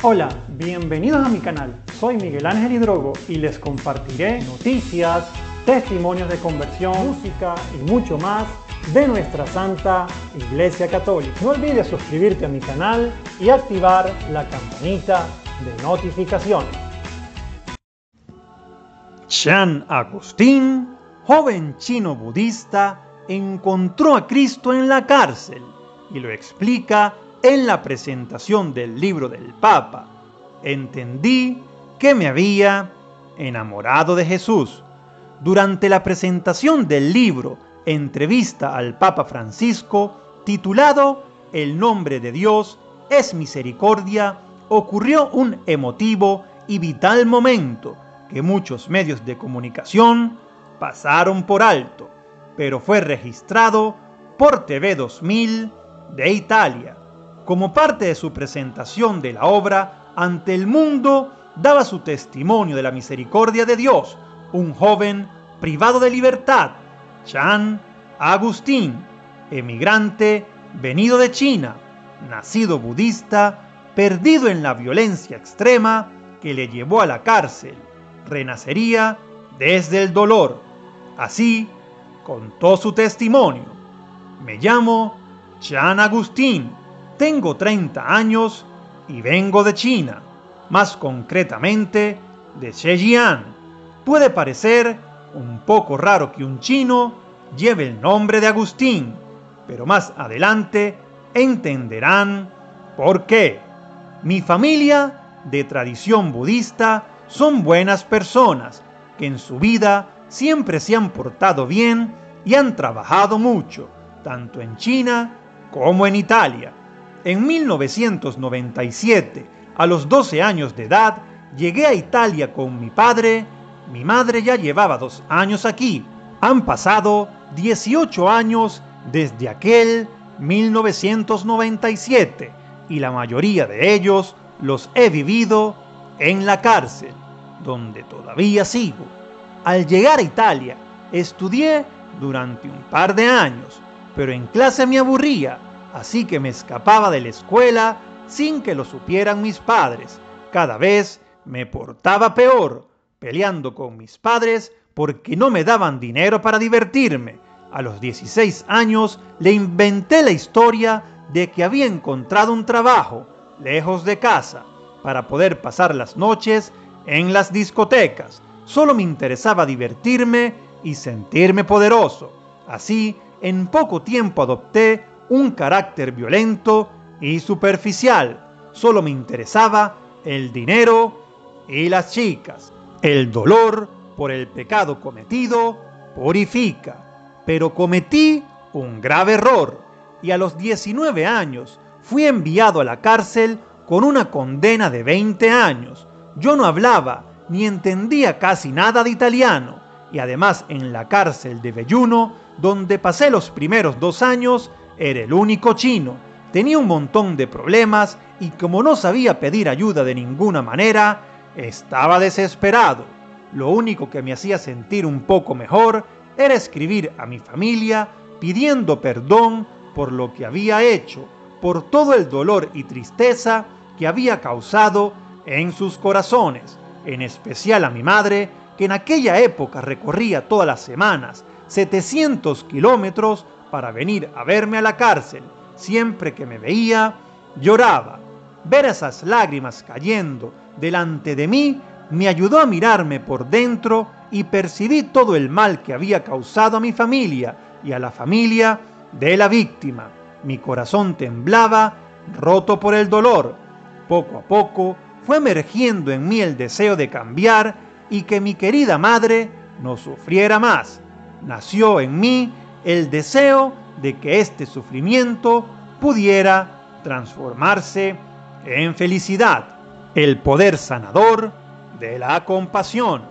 Hola, bienvenidos a mi canal. Soy Miguel Ángel Hidrogo y les compartiré noticias, testimonios de conversión, música y mucho más de nuestra Santa Iglesia Católica. No olvides suscribirte a mi canal y activar la campanita de notificaciones. San Agustín, joven chino budista, encontró a Cristo en la cárcel y lo explica en la presentación del libro del Papa. Entendí que me había enamorado de Jesús. Durante la presentación del libro Entrevista al Papa Francisco, titulado El nombre de Dios es misericordia, ocurrió un emotivo y vital momento que muchos medios de comunicación pasaron por alto, pero fue registrado por TV 2000 de Italia. Como parte de su presentación de la obra ante el mundo, daba su testimonio de la misericordia de Dios, un joven privado de libertad, San Agustín, emigrante venido de China, nacido budista, perdido en la violencia extrema que le llevó a la cárcel, renacería desde el dolor. Así contó su testimonio. Me llamo San Agustín. Tengo 30 años y vengo de China, más concretamente de Zhejiang. Puede parecer un poco raro que un chino lleve el nombre de Agustín, pero más adelante entenderán por qué. Mi familia, de tradición budista, son buenas personas que en su vida siempre se han portado bien y han trabajado mucho, tanto en China como en Italia. En 1997, a los 12 años de edad, llegué a Italia con mi padre. Mi madre ya llevaba 2 años aquí. Han pasado 18 años desde aquel 1997 y la mayoría de ellos los he vivido en la cárcel, donde todavía sigo. Al llegar a Italia, estudié durante un par de años, pero en clase me aburría. Así que me escapaba de la escuela sin que lo supieran mis padres. Cada vez me portaba peor, peleando con mis padres porque no me daban dinero para divertirme. A los 16 años le inventé la historia de que había encontrado un trabajo lejos de casa para poder pasar las noches en las discotecas. Solo me interesaba divertirme y sentirme poderoso. Así, en poco tiempo adopté un carácter violento y superficial. Solo me interesaba el dinero y las chicas. El dolor por el pecado cometido purifica, pero cometí un grave error y a los 19 años fui enviado a la cárcel con una condena de 20 años. Yo no hablaba ni entendía casi nada de italiano y además en la cárcel de Belluno, donde pasé los primeros 2 años, era el único chino. Tenía un montón de problemas y como no sabía pedir ayuda de ninguna manera, estaba desesperado. Lo único que me hacía sentir un poco mejor era escribir a mi familia pidiendo perdón por lo que había hecho, por todo el dolor y tristeza que había causado en sus corazones, en especial a mi madre, que en aquella época recorría todas las semanas 700 kilómetros para venir a verme a la cárcel. Siempre que me veía, lloraba. Ver esas lágrimas cayendo delante de mí me ayudó a mirarme por dentro y percibí todo el mal que había causado a mi familia y a la familia de la víctima. Mi corazón temblaba, roto por el dolor. Poco a poco fue emergiendo en mí el deseo de cambiar y que mi querida madre no sufriera más. Nació en mí el deseo de que este sufrimiento pudiera transformarse en felicidad, el poder sanador de la compasión.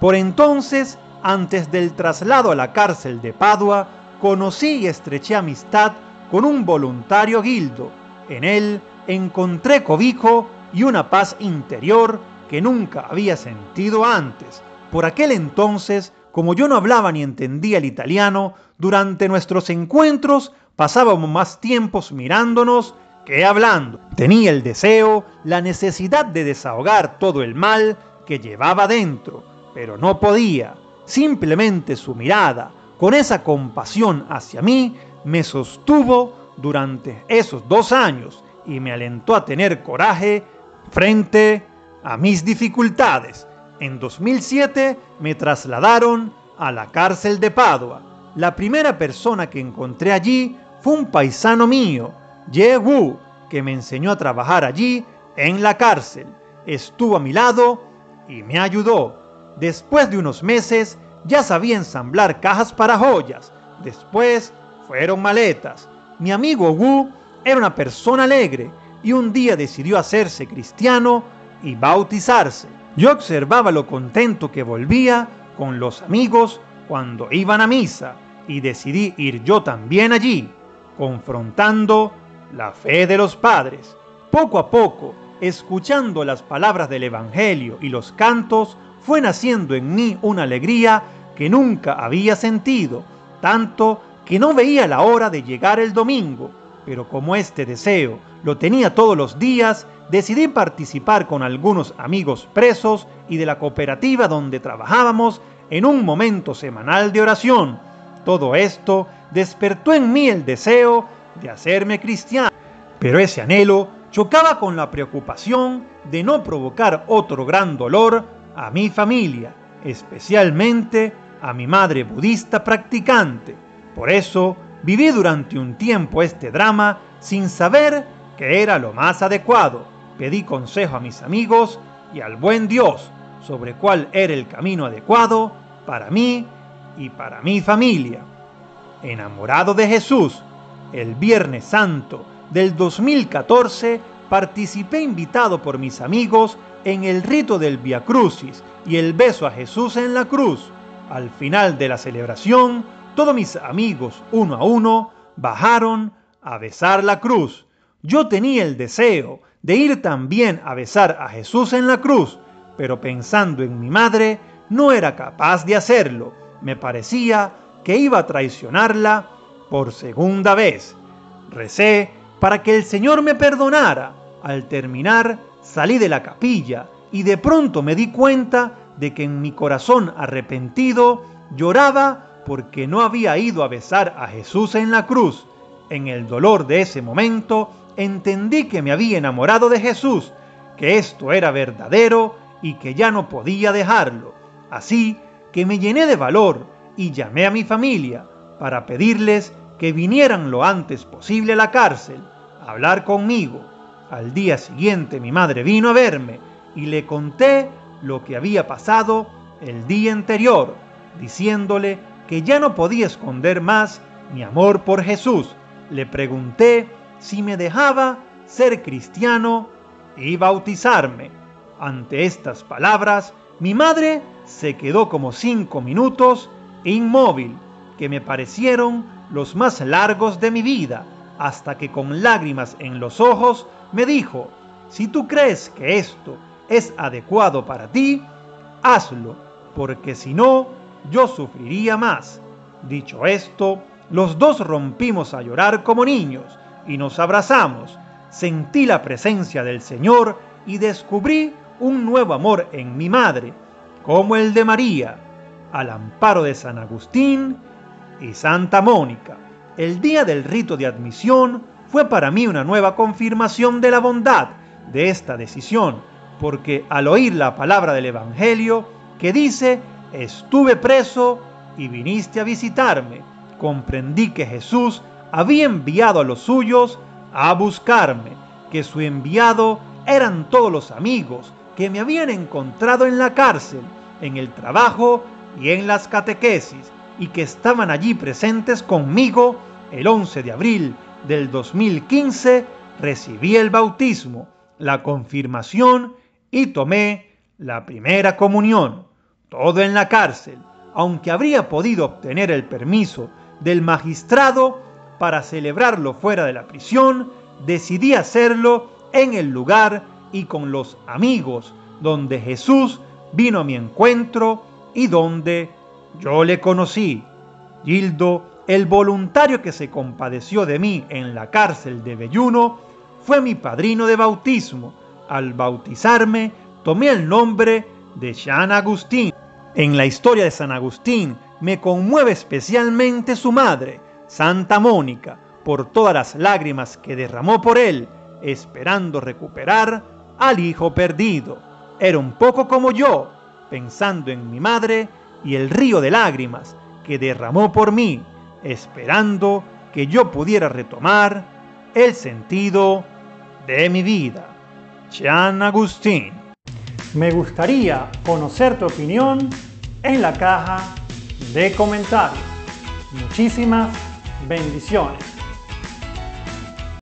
Por entonces, antes del traslado a la cárcel de Padua, conocí y estreché amistad con un voluntario Gildo. En él encontré cobijo y una paz interior que nunca había sentido antes. Por aquel entonces, como yo no hablaba ni entendía el italiano, durante nuestros encuentros pasábamos más tiempos mirándonos que hablando. Tenía el deseo, la necesidad de desahogar todo el mal que llevaba dentro, pero no podía. Simplemente su mirada, con esa compasión hacia mí, me sostuvo durante esos 2 años y me alentó a tener coraje frente a mis dificultades. En 2007 me trasladaron a la cárcel de Padua. La primera persona que encontré allí fue un paisano mío, Ye Wu, que me enseñó a trabajar allí en la cárcel. Estuvo a mi lado y me ayudó. Después de unos meses ya sabía ensamblar cajas para joyas. Después fueron maletas. Mi amigo Wu era una persona alegre y un día decidió hacerse cristiano y bautizarse. Yo observaba lo contento que volvía con los amigos cuando iban a misa y decidí ir yo también allí, confrontando la fe de los padres. Poco a poco, escuchando las palabras del Evangelio y los cantos, fue naciendo en mí una alegría que nunca había sentido, tanto que no veía la hora de llegar el domingo. Pero como este deseo lo tenía todos los días, decidí participar con algunos amigos presos y de la cooperativa donde trabajábamos en un momento semanal de oración. Todo esto despertó en mí el deseo de hacerme cristiano, pero ese anhelo chocaba con la preocupación de no provocar otro gran dolor a mi familia, especialmente a mi madre budista practicante. Por eso viví durante un tiempo este drama sin saber qué era lo más adecuado. Pedí consejo a mis amigos y al buen Dios sobre cuál era el camino adecuado para mí y para mi familia. Enamorado de Jesús, el Viernes Santo del 2014 participé invitado por mis amigos en el rito del Vía Crucis y el beso a Jesús en la cruz. Al final de la celebración, todos mis amigos, uno a uno, bajaron a besar la cruz. Yo tenía el deseo de ir también a besar a Jesús en la cruz, pero pensando en mi madre, no era capaz de hacerlo. Me parecía que iba a traicionarla por segunda vez. Recé para que el Señor me perdonara. Al terminar, salí de la capilla y de pronto me di cuenta de que en mi corazón arrepentido lloraba porque no había ido a besar a Jesús en la cruz. En el dolor de ese momento entendí que me había enamorado de Jesús, que esto era verdadero y que ya no podía dejarlo. Así que me llené de valor y llamé a mi familia para pedirles que vinieran lo antes posible a la cárcel a hablar conmigo. Al día siguiente mi madre vino a verme y le conté lo que había pasado el día anterior, diciéndole que ya no podía esconder más mi amor por Jesús. Le pregunté si me dejaba ser cristiano y bautizarme. Ante estas palabras, mi madre se quedó como 5 minutos inmóvil, que me parecieron los más largos de mi vida, hasta que con lágrimas en los ojos me dijo: si tú crees que esto es adecuado para ti, hazlo, porque si no, yo sufriría más. Dicho esto, los dos rompimos a llorar como niños y nos abrazamos. Sentí la presencia del Señor y descubrí un nuevo amor en mi madre, como el de María, al amparo de San Agustín y Santa Mónica. El día del rito de admisión fue para mí una nueva confirmación de la bondad de esta decisión, porque al oír la palabra del Evangelio que dice: estuve preso y viniste a visitarme, comprendí que Jesús había enviado a los suyos a buscarme, que su enviado eran todos los amigos que me habían encontrado en la cárcel, en el trabajo y en las catequesis, y que estaban allí presentes conmigo. El 11 de abril del 2015 recibí el bautismo, la confirmación y tomé la primera comunión. Todo en la cárcel, aunque habría podido obtener el permiso del magistrado para celebrarlo fuera de la prisión, decidí hacerlo en el lugar y con los amigos donde Jesús vino a mi encuentro y donde yo le conocí. Gildo, el voluntario que se compadeció de mí en la cárcel de Belluno, fue mi padrino de bautismo. Al bautizarme, tomé el nombre de San Agustín. En la historia de San Agustín me conmueve especialmente su madre, Santa Mónica, por todas las lágrimas que derramó por él, esperando recuperar al hijo perdido. Era un poco como yo, pensando en mi madre y el río de lágrimas que derramó por mí, esperando que yo pudiera retomar el sentido de mi vida. San Agustín. Me gustaría conocer tu opinión en la caja de comentarios. Muchísimas bendiciones.